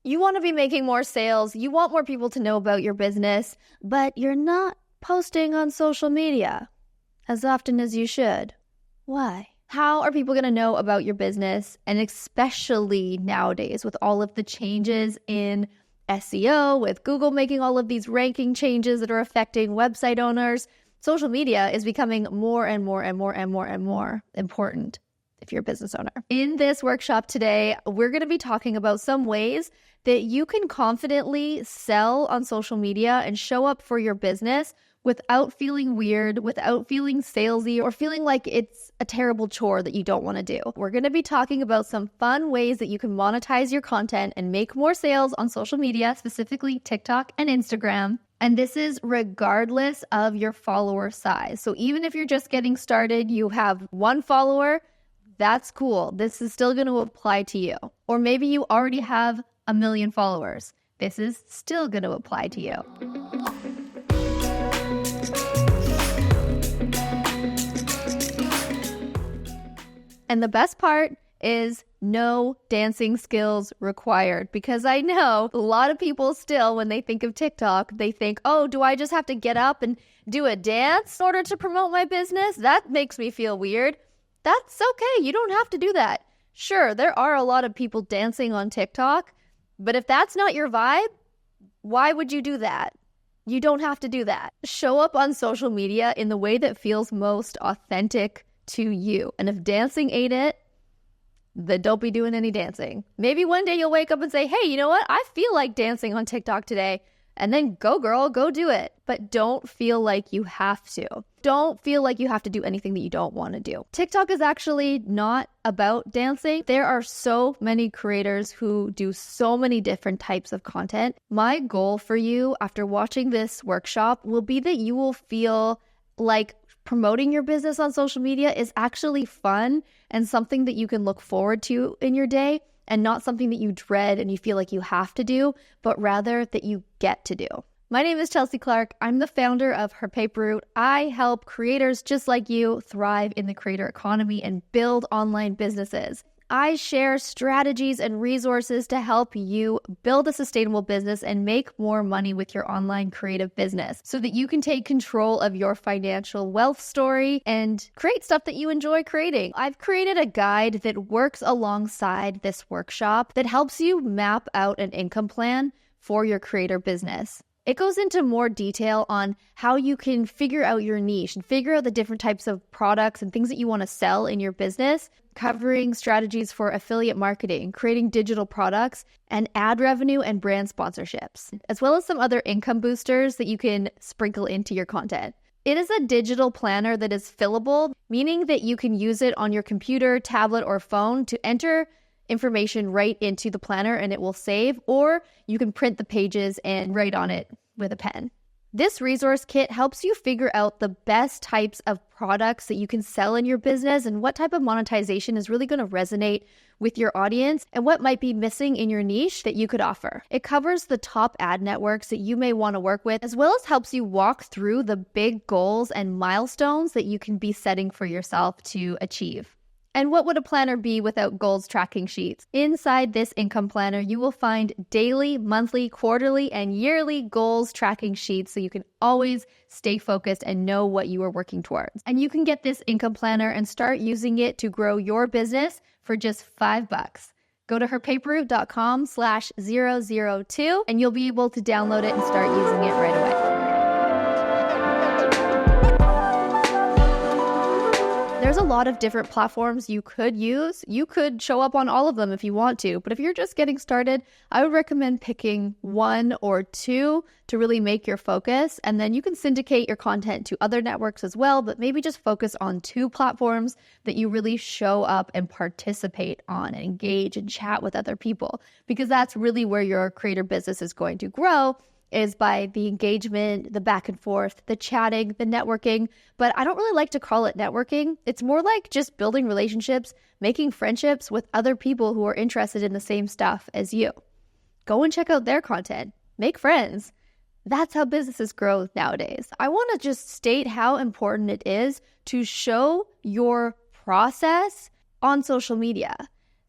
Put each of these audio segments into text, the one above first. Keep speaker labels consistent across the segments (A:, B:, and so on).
A: You want to be making more sales, you want more people to know about your business, but you're not posting on social media as often as you should. Why? How are people going to know about your business? And especially nowadays with all of the changes in SEO, with Google making all of these ranking changes that are affecting website owners, social media is becoming more and more and more and more and more important if you're a business owner. In this workshop today, we're going to be talking about some ways that you can confidently sell on social media and show up for your business without feeling weird, without feeling salesy, or feeling like it's a terrible chore that you don't want to do. We're going to be talking about some fun ways that you can monetize your content and make more sales on social media, specifically TikTok and Instagram. And this is regardless of your follower size. So even if you're just getting started, you have 1 follower, that's cool. This is still going to apply to you. Or maybe you already have 1 million followers. This is still going to apply to you. And the best part is no dancing skills required, because I know a lot of people still, when they think of TikTok, they think, oh, do I just have to get up and do a dance in order to promote my business? That makes me feel weird. That's okay. You don't have to do that. Sure, there are a lot of people dancing on TikTok, but if that's not your vibe, why would you do that? You don't have to do that. Show up on social media in the way that feels most authentic to you. And if dancing ain't it, then don't be doing any dancing. Maybe one day you'll wake up and say, hey, you know what? I feel like dancing on TikTok today. And then go, girl, go do it. But don't feel like you have to. Don't feel like you have to do anything that you don't want to do. TikTok is actually not about dancing. There are so many creators who do so many different types of content. My goal for you after watching this workshop will be that you will feel like promoting your business on social media is actually fun and something that you can look forward to in your day, and not something that you dread and you feel like you have to do, but rather that you get to do. My name is Chelsea Clarke. I'm the founder of Her Paper Route. I help creators just like you thrive in the creator economy and build online businesses. I share strategies and resources to help you build a sustainable business and make more money with your online creative business so that you can take control of your financial wealth story and create stuff that you enjoy creating. I've created a guide that works alongside this workshop that helps you map out an income plan for your creator business. It goes into more detail on how you can figure out your niche and figure out the different types of products and things that you want to sell in your business, covering strategies for affiliate marketing, creating digital products, and ad revenue and brand sponsorships, as well as some other income boosters that you can sprinkle into your content. It is a digital planner that is fillable, meaning that you can use it on your computer, tablet, or phone to enter information right into the planner and it will save, or you can print the pages and write on it with a pen. This resource kit helps you figure out the best types of products that you can sell in your business and what type of monetization is really going to resonate with your audience and what might be missing in your niche that you could offer. It covers the top ad networks that you may want to work with, as well as helps you walk through the big goals and milestones that you can be setting for yourself to achieve. And what would a planner be without goals tracking sheets? Inside this income planner, you will find daily, monthly, quarterly, and yearly goals tracking sheets so you can always stay focused and know what you are working towards. And you can get this income planner and start using it to grow your business for just $5. Go to herpaperroute.com/002 and you'll be able to download it and start using it right away. There's a lot of different platforms you could use. You could show up on all of them if you want to, but if you're just getting started, I would recommend picking 1 or 2 to really make your focus, and then you can syndicate your content to other networks as well, but maybe just focus on 2 platforms that you really show up and participate on and engage and chat with other people, because that's really where your creator business is going to grow, is by the engagement, the back and forth, the chatting, the networking. But I don't really like to call it networking. It's more like just building relationships, making friendships with other people who are interested in the same stuff as you. Go and check out their content. Make friends. That's how businesses grow nowadays. I want to just state how important it is to show your process on social media.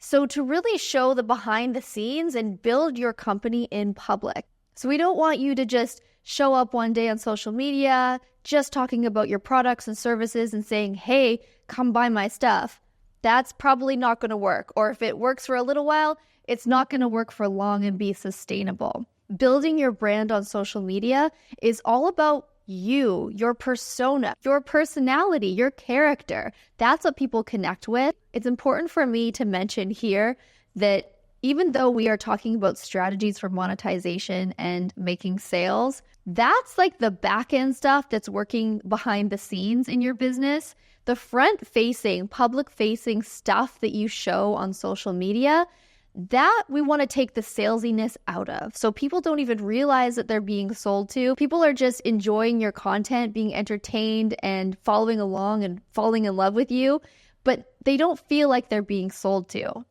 A: So to really show the behind the scenes and build your company in public. So we don't want you to just show up one day on social media, just talking about your products and services and saying, hey, come buy my stuff. That's probably not going to work. Or if it works for a little while, it's not going to work for long and be sustainable. Building your brand on social media is all about you, your persona, your personality, your character. That's what people connect with. It's important for me to mention here that even though we are talking about strategies for monetization and making sales, that's like the back end stuff that's working behind the scenes in your business. The front facing, public facing stuff that you show on social media, that we want to take the salesiness out of. So people don't even realize that they're being sold to. People are just enjoying your content, being entertained and following along and falling in love with you, but they don't feel like they're being sold to.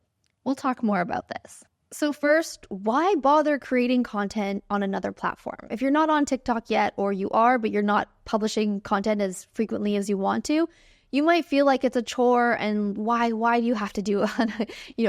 A: We'll talk more about this. So first, why bother creating content on another platform? If you're not on TikTok yet, or you are, but you're not publishing content as frequently as you want to, you might feel like it's a chore and why do you have to do,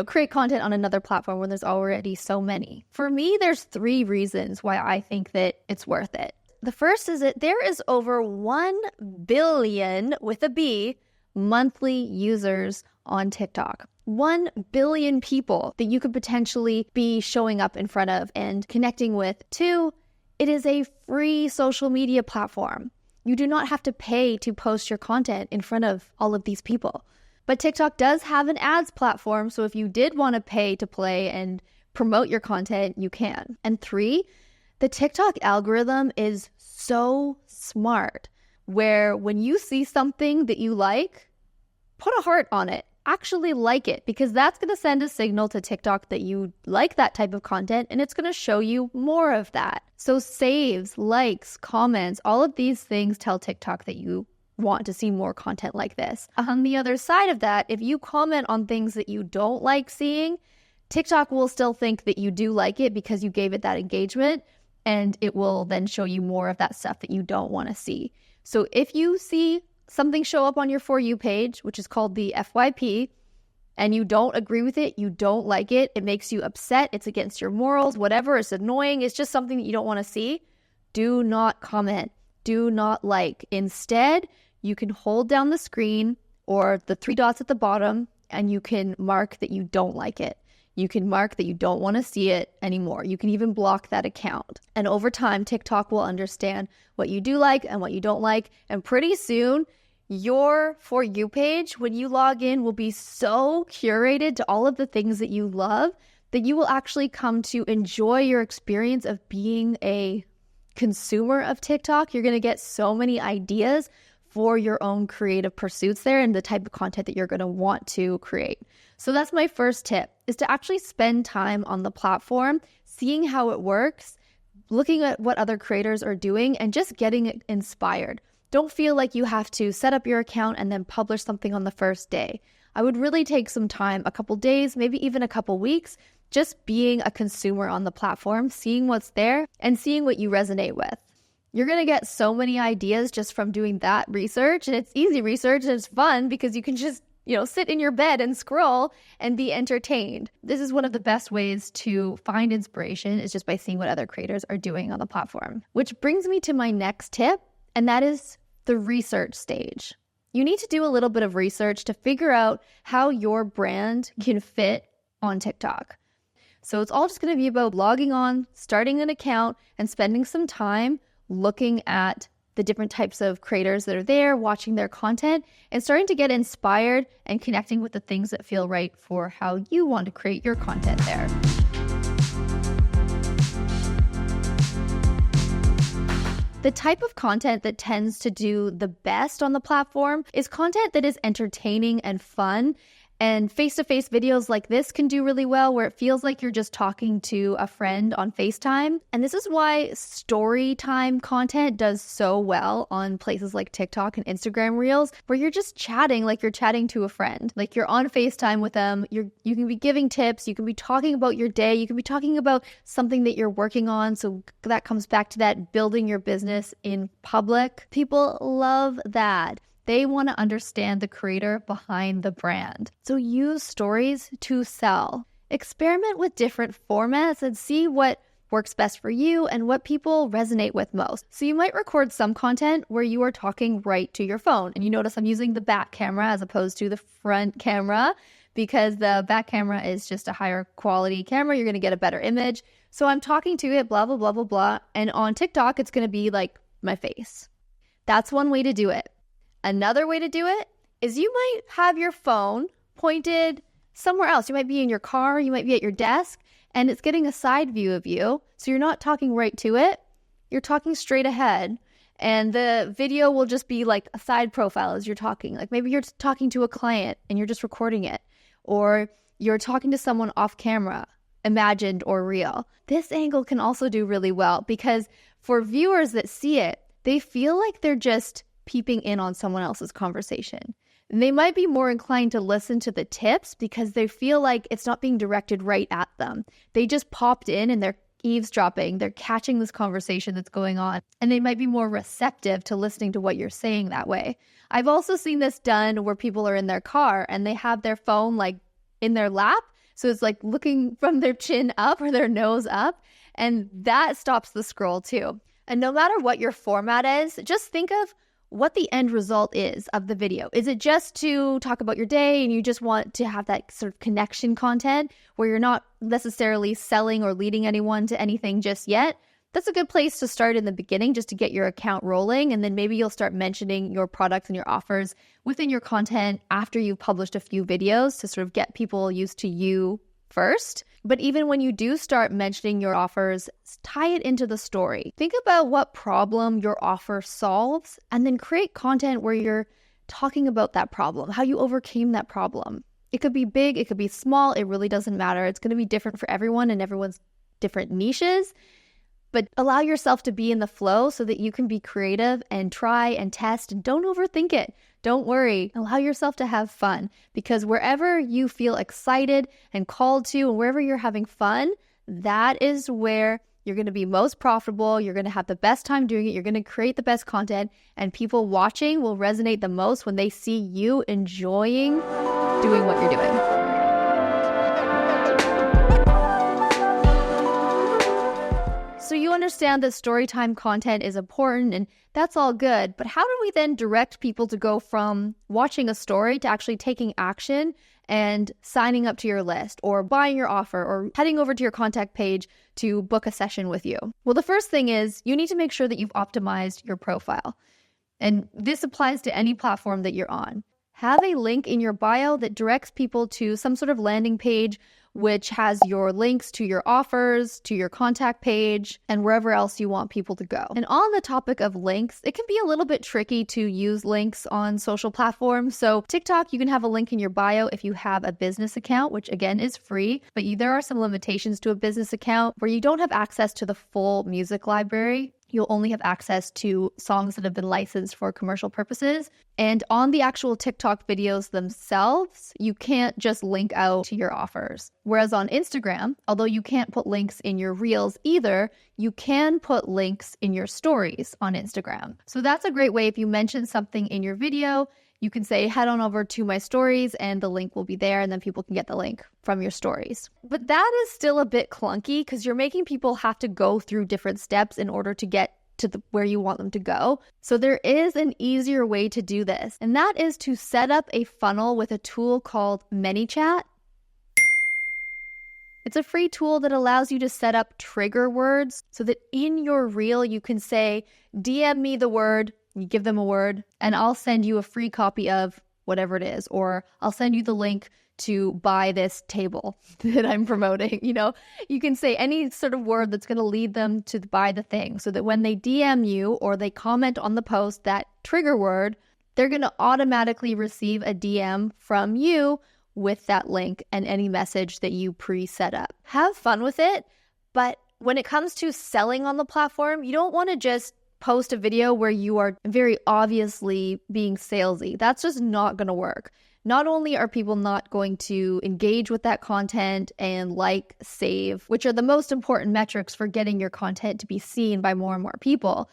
A: create content on another platform when there's already so many? For me, there's 3 reasons why I think that it's worth it. The first is that there is over 1 billion, with a B, monthly users on TikTok. 1 billion people that you could potentially be showing up in front of and connecting with. 2, it is a free social media platform. You do not have to pay to post your content in front of all of these people. But TikTok does have an ads platform, so if you did want to pay to play and promote your content, you can. And 3, the TikTok algorithm is so smart, where when you see something that you like, put a heart on it. Actually like it, because that's going to send a signal to TikTok that you like that type of content, and it's going to show you more of that. So saves, likes, comments, all of these things tell TikTok that you want to see more content like this. On the other side of that, if you comment on things that you don't like seeing, TikTok will still think that you do like it because you gave it that engagement, and it will then show you more of that stuff that you don't want to see. So if you see something show up on your For You page, which is called the FYP, and you don't agree with it, you don't like it, it makes you upset, it's against your morals, whatever, it's annoying, it's just something that you don't want to see, do not comment, do not like. Instead, you can hold down the screen or the 3 dots at the bottom, and you can mark that you don't like it. You can mark that you don't want to see it anymore. You can even block that account. And over time, TikTok will understand what you do like and what you don't like. And pretty soon, your For You page, when you log in, will be so curated to all of the things that you love that you will actually come to enjoy your experience of being a consumer of TikTok. You're going to get so many ideas for your own creative pursuits there and the type of content that you're going to want to create. So that's my first tip, is to actually spend time on the platform, seeing how it works, looking at what other creators are doing, and just getting inspired. Don't feel like you have to set up your account and then publish something on the first day. I would really take some time, a couple days, maybe even a couple weeks, just being a consumer on the platform, seeing what's there and seeing what you resonate with. You're going to get so many ideas just from doing that research, and it's easy research and it's fun because you can just, sit in your bed and scroll and be entertained. This is one of the best ways to find inspiration, is just by seeing what other creators are doing on the platform. Which brings me to my next tip, and that is the research stage. You need to do a little bit of research to figure out how your brand can fit on TikTok. So it's all just going to be about logging on, starting an account, and spending some time looking at the different types of creators that are there, watching their content, and starting to get inspired and connecting with the things that feel right for how you want to create your content there. The type of content that tends to do the best on the platform is content that is entertaining and fun. And face-to-face videos like this can do really well, where it feels like you're just talking to a friend on FaceTime. And this is why story time content does so well on places like TikTok and Instagram Reels, where you're just chatting like you're chatting to a friend. Like you're on FaceTime with them, you can be giving tips, you can be talking about your day, you can be talking about something that you're working on. So that comes back to that building your business in public. People love that. They want to understand the creator behind the brand. So use stories to sell. Experiment with different formats and see what works best for you and what people resonate with most. So you might record some content where you are talking right to your phone. And you notice I'm using the back camera as opposed to the front camera because the back camera is just a higher quality camera. You're going to get a better image. So I'm talking to it, blah, blah, blah, blah, blah. And on TikTok, it's going to be like my face. That's one way to do it. Another way to do it is you might have your phone pointed somewhere else. You might be in your car, you might be at your desk, and it's getting a side view of you. So you're not talking right to it. You're talking straight ahead. And the video will just be like a side profile as you're talking. Like maybe you're talking to a client and you're just recording it. Or you're talking to someone off camera, imagined or real. This angle can also do really well because for viewers that see it, they feel like they're just peeping in on someone else's conversation. And they might be more inclined to listen to the tips because they feel like it's not being directed right at them. They just popped in and they're eavesdropping. They're catching this conversation that's going on. And they might be more receptive to listening to what you're saying that way. I've also seen this done where people are in their car and they have their phone like in their lap. So it's like looking from their chin up or their nose up. And that stops the scroll too. And no matter what your format is, just think of what the end result is of the video. Is it just to talk about your day and you just want to have that sort of connection content where you're not necessarily selling or leading anyone to anything just yet? That's a good place to start in the beginning just to get your account rolling. And then maybe you'll start mentioning your products and your offers within your content after you've published a few videos to sort of get people used to you first. But even when you do start mentioning your offers, tie it into the story. Think about what problem your offer solves and then create content where you're talking about that problem, how you overcame that problem. It could be big, it could be small, it really doesn't matter. It's going to be different for everyone and everyone's different niches. But allow yourself to be in the flow so that you can be creative and try and test and don't overthink it. Don't worry. Allow yourself to have fun because wherever you feel excited and called to and wherever you're having fun, that is where you're going to be most profitable. You're going to have the best time doing it. You're going to create the best content and people watching will resonate the most when they see you enjoying doing what you're doing. So you understand that storytime content is important and that's all good, but how do we then direct people to go from watching a story to actually taking action and signing up to your list or buying your offer or heading over to your contact page to book a session with you? Well, the first thing is you need to make sure that you've optimized your profile. And this applies to any platform that you're on. Have a link in your bio that directs people to some sort of landing page which has your links to your offers, to your contact page, and wherever else you want people to go. And on the topic of links, it can be a little bit tricky to use links on social platforms. So TikTok, you can have a link in your bio if you have a business account, which again is free, but there are some limitations to a business account where you don't have access to the full music library. You'll only have access to songs that have been licensed for commercial purposes. And on the actual TikTok videos themselves, you can't just link out to your offers. Whereas on Instagram, although you can't put links in your reels either, you can put links in your stories on Instagram. So that's a great way. If you mention something in your video, you can say, head on over to my stories and the link will be there and then people can get the link from your stories. But that is still a bit clunky because you're making people have to go through different steps in order to get to where you want them to go. So there is an easier way to do this, and that is to set up a funnel with a tool called ManyChat. It's a free tool that allows you to set up trigger words so that in your reel you can say, DM me the word, you give them a word, and I'll send you a free copy of whatever it is, or I'll send you the link to buy this table that I'm promoting. You can say any sort of word that's going to lead them to buy the thing so that when they DM you or they comment on the post, that trigger word, they're going to automatically receive a DM from you with that link and any message that you pre-set up. Have fun with it, but when it comes to selling on the platform, you don't want to just post a video where you are very obviously being salesy. That's just not going to work. Not only are people not going to engage with that content and save, which are the most important metrics for getting your content to be seen by more and more people,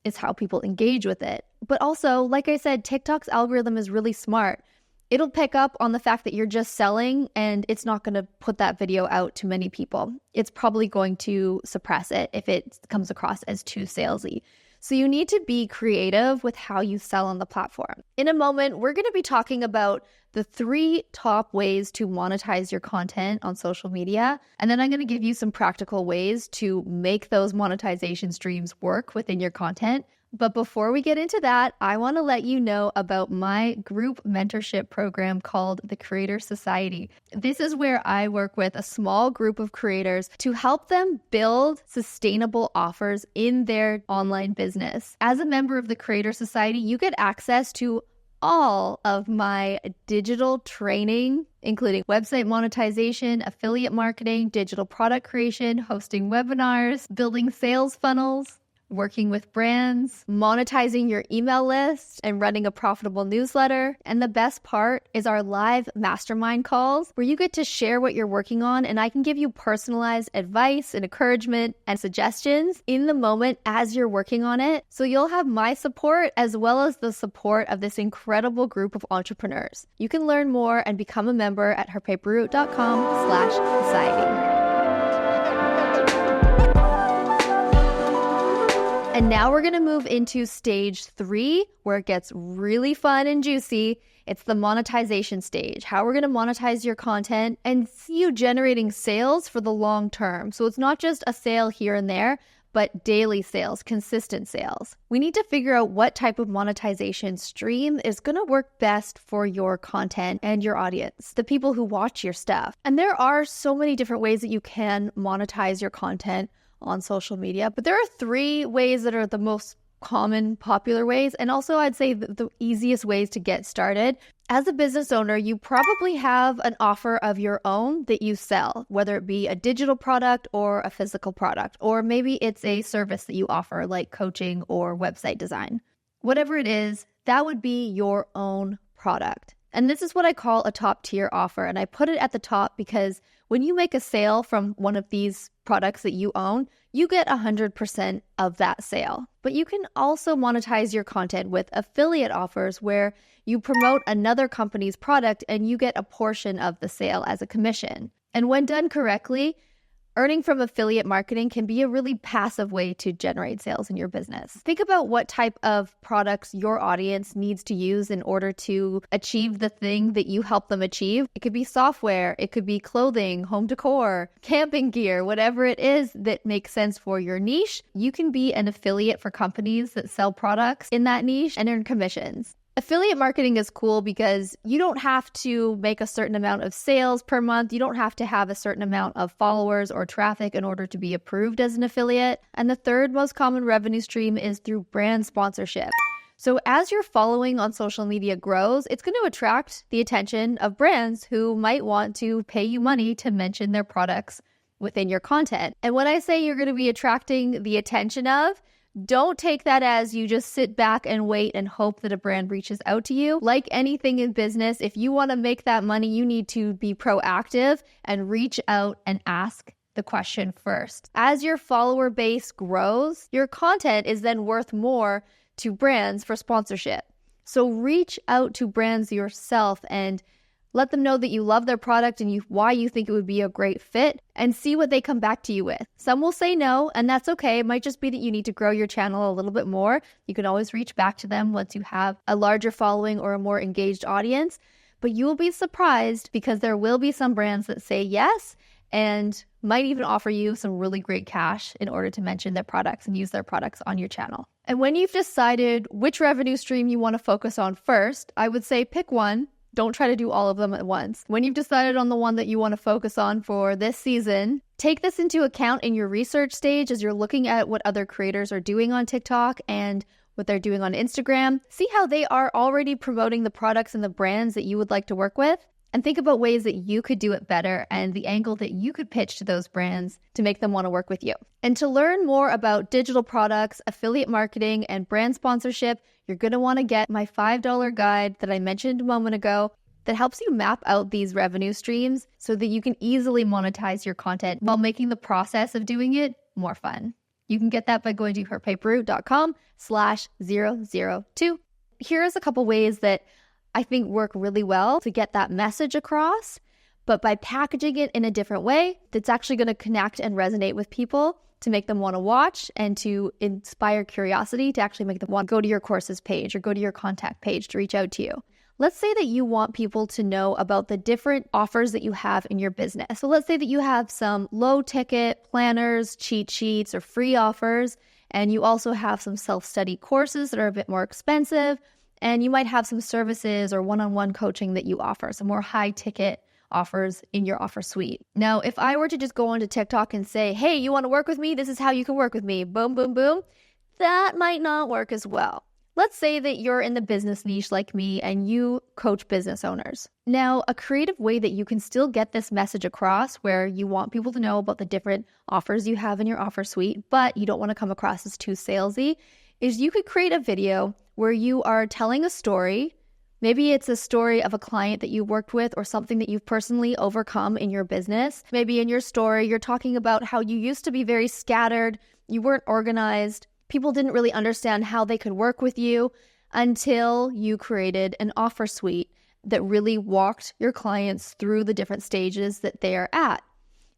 A: is how people engage with it. But also, like I said, TikTok's algorithm is really smart. It'll pick up on the fact that you're just selling, and it's not going to put that video out to many people. It's probably going to suppress it if it comes across as too salesy. So you need to be creative with how you sell on the platform. In a moment, we're going to be talking about the 3 top ways to monetize your content on social media. And then I'm going to give you some practical ways to make those monetization streams work within your content. But before we get into that, I want to let you know about my group mentorship program called the Creator Society. This is where I work with a small group of creators to help them build sustainable offers in their online business. As a member of the Creator Society, you get access to all of my digital training, including website monetization, affiliate marketing, digital product creation, hosting webinars, building sales funnels, working with brands, monetizing your email list, and running a profitable newsletter. And the best part is our live mastermind calls where you get to share what you're working on, and I can give you personalized advice and encouragement and suggestions in the moment as you're working on it. So you'll have my support as well as the support of this incredible group of entrepreneurs. You can learn more and become a member at herpaperroute.com/society. And now we're going to move into stage 3, where it gets really fun and juicy. It's the monetization stage, how we're going to monetize your content and see you generating sales for the long term. So it's not just a sale here and there, but daily sales, consistent sales. We need to figure out what type of monetization stream is going to work best for your content and your audience, the people who watch your stuff. And there are so many different ways that you can monetize your content on social media, but there are 3 ways that are the most common, popular ways, and also I'd say the easiest ways to get started. As a business owner, you probably have an offer of your own that you sell, whether it be a digital product or a physical product, or maybe it's a service that you offer like coaching or website design. Whatever it is, that would be your own product. And this is what I call a top tier offer. And I put it at the top because when you make a sale from one of these products that you own, you get 100% of that sale. But you can also monetize your content with affiliate offers where you promote another company's product and you get a portion of the sale as a commission. And when done correctly, earning from affiliate marketing can be a really passive way to generate sales in your business. Think about what type of products your audience needs to use in order to achieve the thing that you help them achieve. It could be software, it could be clothing, home decor, camping gear, whatever it is that makes sense for your niche. You can be an affiliate for companies that sell products in that niche and earn commissions. Affiliate marketing is cool because you don't have to make a certain amount of sales per month. You don't have to have a certain amount of followers or traffic in order to be approved as an affiliate. And the third most common revenue stream is through brand sponsorship. So as your following on social media grows, it's going to attract the attention of brands who might want to pay you money to mention their products within your content. And when I say you're going to be attracting the attention of, don't take that as you just sit back and wait and hope that a brand reaches out to you. Like anything in business, if you want to make that money, you need to be proactive and reach out and ask the question first. As your follower base grows, your content is then worth more to brands for sponsorship. So reach out to brands yourself and let them know that you love their product and why you think it would be a great fit, and see what they come back to you with. Some will say no, and that's okay. It might just be that you need to grow your channel a little bit more. You can always reach back to them once you have a larger following or a more engaged audience. But you will be surprised because there will be some brands that say yes and might even offer you some really great cash in order to mention their products and use their products on your channel. And when you've decided which revenue stream you want to focus on first, I would say pick one. Don't try to do all of them at once. When you've decided on the one that you want to focus on for this season, take this into account in your research stage as you're looking at what other creators are doing on TikTok and what they're doing on Instagram. See how they are already promoting the products and the brands that you would like to work with, and think about ways that you could do it better and the angle that you could pitch to those brands to make them want to work with you. And to learn more about digital products, affiliate marketing, and brand sponsorship, you're going to want to get my $5 guide that I mentioned a moment ago that helps you map out these revenue streams so that you can easily monetize your content while making the process of doing it more fun. You can get that by going to herpaperroute.com/002. here's a couple ways that I think work really well to get that message across, but by packaging it in a different way, that's actually going to connect and resonate with people to make them want to watch and to inspire curiosity to actually make them want to go to your courses page or go to your contact page to reach out to you. Let's say that you want people to know about the different offers that you have in your business. So let's say that you have some low ticket planners, cheat sheets, or free offers, and you also have some self-study courses that are a bit more expensive, and you might have some services or one-on-one coaching that you offer, some more high ticket offers in your offer suite. Now, if I were to just go onto TikTok and say, hey, you want to work with me? This is how you can work with me. Boom, boom, boom. That might not work as well. Let's say that you're in the business niche like me and you coach business owners. Now, a creative way that you can still get this message across where you want people to know about the different offers you have in your offer suite, but you don't want to come across as too salesy, is you could create a video where you are telling a story. Maybe it's a story of a client that you worked with or something that you've personally overcome in your business. Maybe in your story, you're talking about how you used to be very scattered, you weren't organized, people didn't really understand how they could work with you until you created an offer suite that really walked your clients through the different stages that they are at.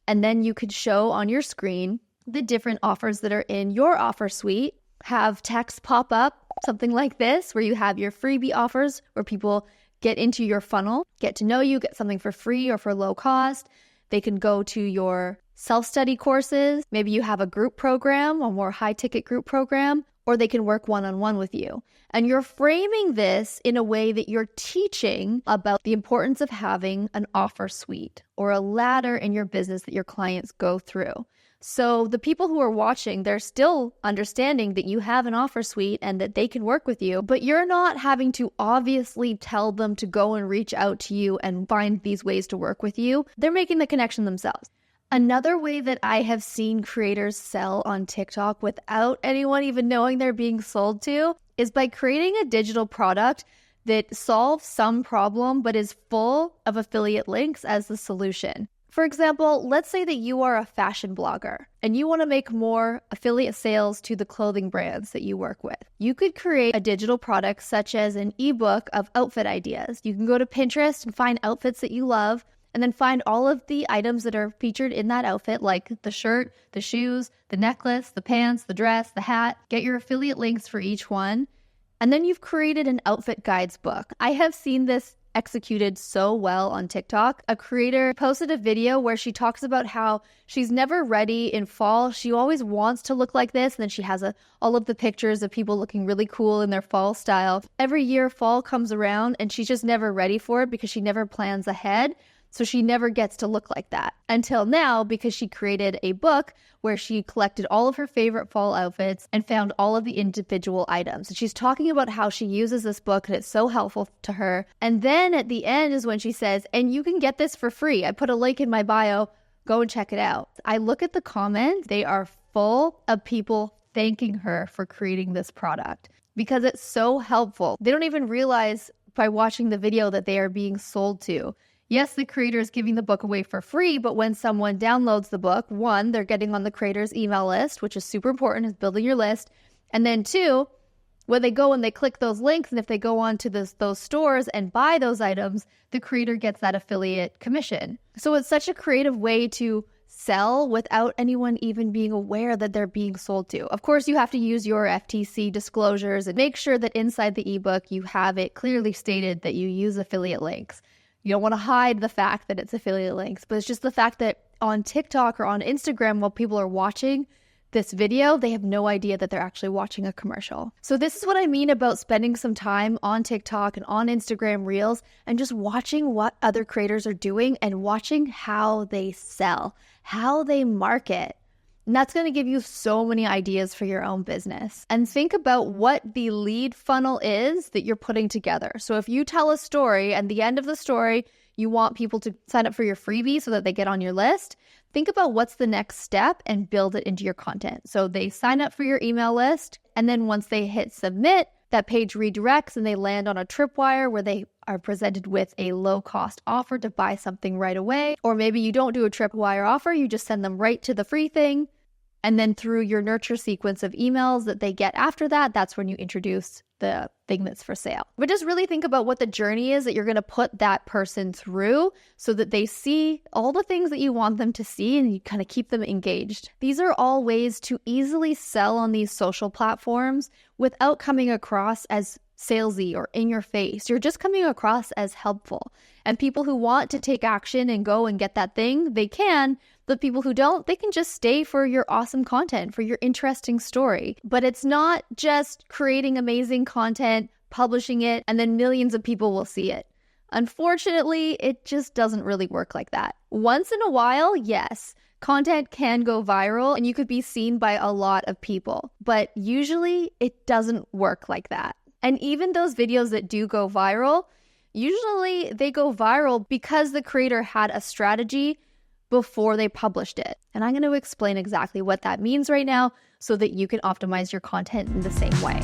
A: And then you could show on your screen the different offers that are in your offer suite, have text pop up, something like this, where you have your freebie offers where people get into your funnel, get to know you, get something for free or for low cost. They can go to your self-study courses. Maybe you have a group program, a more high-ticket group program, or they can work one-on-one with you. And you're framing this in a way that you're teaching about the importance of having an offer suite or a ladder in your business that your clients go through. So the people who are watching, they're still understanding that you have an offer suite and that they can work with you, but you're not having to obviously tell them to go and reach out to you and find these ways to work with you. They're making the connection themselves. Another way that I have seen creators sell on TikTok without anyone even knowing they're being sold to is by creating a digital product that solves some problem but is full of affiliate links as the solution. For example, let's say that you are a fashion blogger and you want to make more affiliate sales to the clothing brands that you work with. You could create a digital product such as an ebook of outfit ideas. You can go to Pinterest and find outfits that you love, and then find all of the items that are featured in that outfit, like the shirt, the shoes, the necklace, the pants, the dress, the hat. Get your affiliate links for each one. And then you've created an outfit guides book. I have seen this executed so well on TikTok. A creator posted a video where she talks about how she's never ready in fall. She always wants to look like this. And then she has all of the pictures of people looking really cool in their fall style. Every year fall comes around and she's just never ready for it because she never plans ahead. So she never gets to look like that until now, because she created a book where she collected all of her favorite fall outfits and found all of the individual items. And she's talking about how she uses this book and it's so helpful to her. And then at the end is when she says, and you can get this for free. I put a link in my bio. Go and check it out. I look at the comments. They are full of people thanking her for creating this product because it's so helpful. They don't even realize by watching the video that they are being sold to. Yes, the creator is giving the book away for free, but when someone downloads the book, one, they're getting on the creator's email list, which is super important, is building your list. And then two, when they go and they click those links, and if they go on to those stores and buy those items, the creator gets that affiliate commission. So it's such a creative way to sell without anyone even being aware that they're being sold to. Of course, you have to use your FTC disclosures and make sure that inside the ebook, you have it clearly stated that you use affiliate links. You don't want to hide the fact that it's affiliate links, but it's just the fact that on TikTok or on Instagram, while people are watching this video, they have no idea that they're actually watching a commercial. So this is what I mean about spending some time on TikTok and on Instagram Reels and just watching what other creators are doing and watching how they sell, how they market. And that's going to give you so many ideas for your own business. And think about what the lead funnel is that you're putting together. So if you tell a story and the end of the story, you want people to sign up for your freebie so that they get on your list, think about what's the next step and build it into your content. So they sign up for your email list, and then once they hit submit, that page redirects and they land on a Tripwire where they are presented with a low-cost offer to buy something right away. Or maybe you don't do a Tripwire offer, you just send them right to the free thing. And then through your nurture sequence of emails that they get after that, that's when you introduce the thing that's for sale. But just really think about what the journey is that you're going to put that person through so that they see all the things that you want them to see and you kind of keep them engaged. These are all ways to easily sell on these social platforms without coming across as salesy or in your face. You're just coming across as helpful. And people who want to take action and go and get that thing, they can. The people who don't, they can just stay for your awesome content, for your interesting story. But it's not just creating amazing content, publishing it, and then millions of people will see it. Unfortunately, it just doesn't really work like that. Once in a while, yes, content can go viral and you could be seen by a lot of people. But usually, it doesn't work like that. And even those videos that do go viral, usually they go viral because the creator had a strategy before they published it. And I'm going to explain exactly what that means right now so that you can optimize your content in the same way.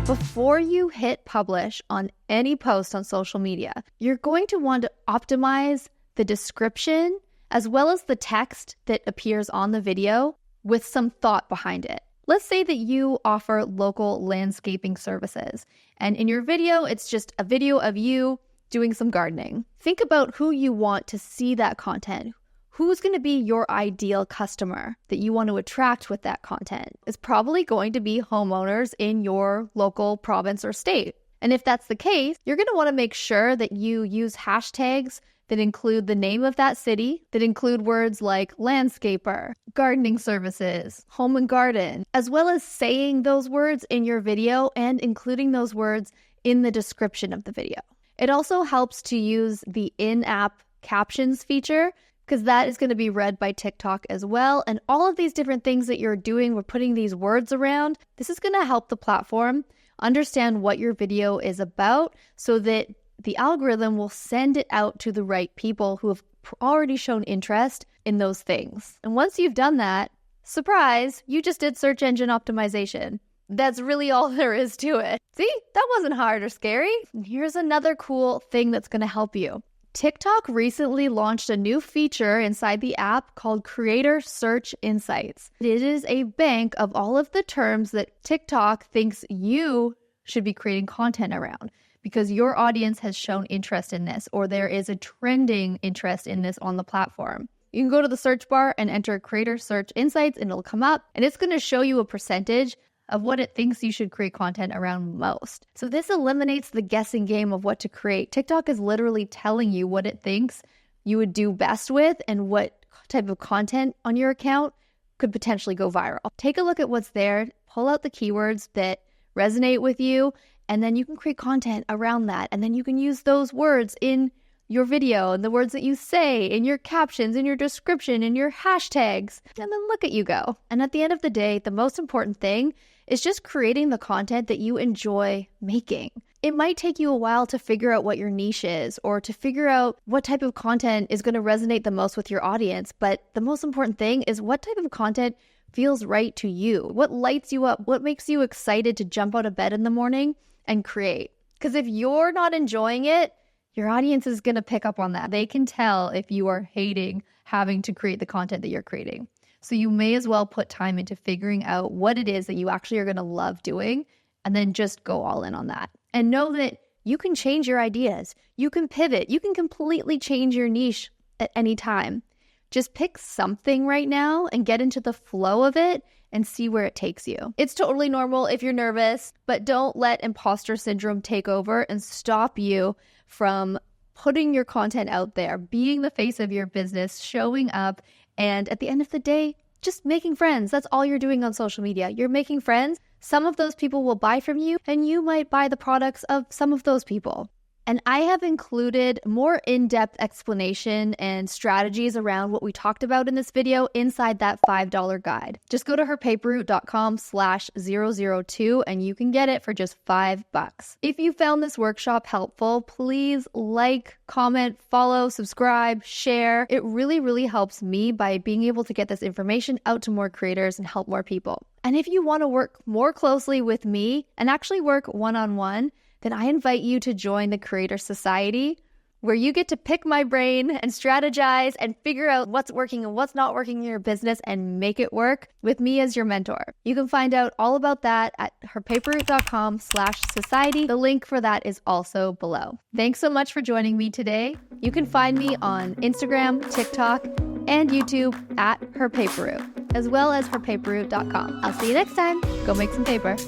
A: Before you hit publish on any post on social media, you're going to want to optimize the description as well as the text that appears on the video with some thought behind it. Let's say that you offer local landscaping services, and in your video, it's just a video of you doing some gardening. Think about who you want to see that content. Who's going to be your ideal customer that you want to attract with that content? It's probably going to be homeowners in your local province or state. And if that's the case, you're going to want to make sure that you use hashtags that include the name of that city, that include words like landscaper, gardening services, home and garden, as well as saying those words in your video and including those words in the description of the video. It also helps to use the in-app captions feature because that is going to be read by TikTok as well. And all of these different things that you're doing, we're putting these words around, this is going to help the platform understand what your video is about so that the algorithm will send it out to the right people who have already shown interest in those things. And once you've done that, surprise, you just did search engine optimization. That's really all there is to it. See, that wasn't hard or scary. And here's another cool thing that's going to help you. TikTok recently launched a new feature inside the app called Creator Search Insights. It is a bank of all of the terms that TikTok thinks you should be creating content around, because your audience has shown interest in this, or there is a trending interest in this on the platform. You can go to the search bar and enter Creator Search Insights and it'll come up and it's going to show you a percentage of what it thinks you should create content around most. So this eliminates the guessing game of what to create. TikTok is literally telling you what it thinks you would do best with and what type of content on your account could potentially go viral. Take a look at what's there, pull out the keywords that resonate with you, and then you can create content around that. And then you can use those words in your video and the words that you say in your captions, in your description, in your hashtags. And then look at you go. And at the end of the day, the most important thing is just creating the content that you enjoy making. It might take you a while to figure out what your niche is or to figure out what type of content is going to resonate the most with your audience. But the most important thing is what type of content feels right to you. What lights you up? What makes you excited to jump out of bed in the morning and create? Because if you're not enjoying it, your audience is going to pick up on that. They can tell if you are hating having to create the content that you're creating. So you may as well put time into figuring out what it is that you actually are going to love doing and then just go all in on that. And know that you can change your ideas. You can pivot. You can completely change your niche at any time. Just pick something right now and get into the flow of it and see where it takes you. It's totally normal if you're nervous, but don't let imposter syndrome take over and stop you from putting your content out there, being the face of your business, showing up, and at the end of the day, just making friends. That's all you're doing on social media. You're making friends. Some of those people will buy from you, and you might buy the products of some of those people. And I have included more in-depth explanation and strategies around what we talked about in this video inside that $5 guide. Just go to herpaperroute.com/002 and you can get it for just $5. If you found this workshop helpful, please like, comment, follow, subscribe, share. It really, really helps me by being able to get this information out to more creators and help more people. And if you want to work more closely with me and actually work one-on-one, then I invite you to join the Creator Society, where you get to pick my brain and strategize and figure out what's working and what's not working in your business and make it work with me as your mentor. You can find out all about that at herpaperroute.com/society. The link for that is also below. Thanks so much for joining me today. You can find me on Instagram, TikTok, and YouTube at herpaperroute, as well as herpaperroute.com. I'll see you next time. Go make some paper.